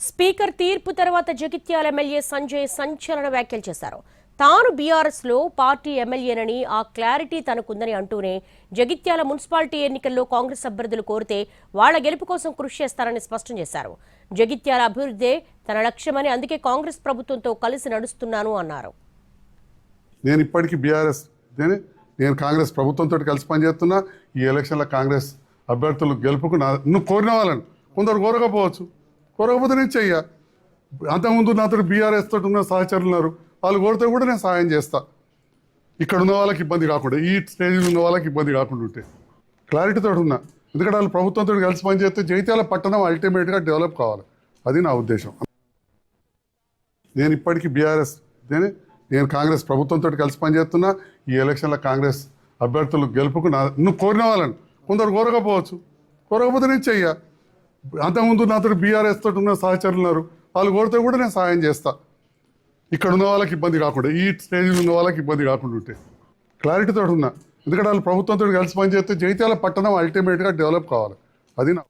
Speaker తీర్పు తర్వాత Jagtial MLA Sanjay సంచలన వ్యాఖ్యలు చేశారు. తాను బీఆర్ఎస్ లో పార్టీ ఎమ్మెల్యేనని, ఆ క్లారిటీ తనకుందని అంటూనే జగిత్యాల మున్సిపాలిటీ ఎన్నికల్లో కాంగ్రెస్ అభ్యర్థులు కోరితే వాళ్ల గెలుపు కోసం కృషి చేస్తారని స్పష్టం చేశారు. జగిత్యాల అభివృద్ధే తన లక్ష్యమని, అందుకే కాంగ్రెస్ ప్రభుత్వంతో కలిసి నడుస్తున్నాను అన్నారు. నేను ఇప్పటికీ బీఆర్ఎస్ నేను కాంగ్రెస్ ప్రభుత్వంతో కలిసి పనిచేస్తున్నా. ఈ ఎలక్షన్లో కాంగ్రెస్ అభ్యర్థులు గెలుపుకు నువ్వు కోరిన వాళ్ళని కొందరు కోరకపోవచ్చు, కోరకపోతే నేను చెయ్య. అంతకుముందు నాతో బీఆర్ఎస్ తోటి ఉన్న సహచరులు ఉన్నారు, వాళ్ళు కోరితే కూడా నేను సహాయం చేస్తా. ఇక్కడ ఉన్న వాళ్ళకి ఇబ్బంది కాకుండా, ఈ స్టేజ్లో ఉన్న వాళ్ళకి ఇబ్బంది కాకుండా ఉంటే క్లారిటీతో ఉన్నా. ఎందుకంటే వాళ్ళు ప్రభుత్వంతో కలిసి పనిచేస్తే జగిత్యాల పట్టణం అల్టిమేట్గా డెవలప్ కావాలి. అది నా ఉద్దేశం. నేను ఇప్పటికీ బీఆర్ఎస్ నేను కాంగ్రెస్ ప్రభుత్వంతో కలిసి పనిచేస్తున్నా. ఈ ఎలక్షన్లో కాంగ్రెస్ అభ్యర్థులు గెలుపుకు నువ్వు కోరిన వాళ్ళని కొందరు కోరకపోవచ్చు, కోరకపోతే నేను చెయ్య. అంతకుముందు నాతో బీఆర్ఎస్ తోటి ఉన్న సహచరులు ఉన్నారు, వాళ్ళు కోరితే కూడా నేను సహాయం చేస్తా. ఇక్కడ ఉన్న వాళ్ళకి ఇబ్బంది కాకుండా, ఈ స్టేజ్లో ఉన్న వాళ్ళకి ఇబ్బంది కాకుండా ఉంటే క్లారిటీతో ఉన్నా. ఎందుకంటే వాళ్ళు ప్రభుత్వంతో కలిసి పనిచేస్తే జగిత్యాల పట్టణం అల్టిమేట్గా డెవలప్ కావాలి. అది నా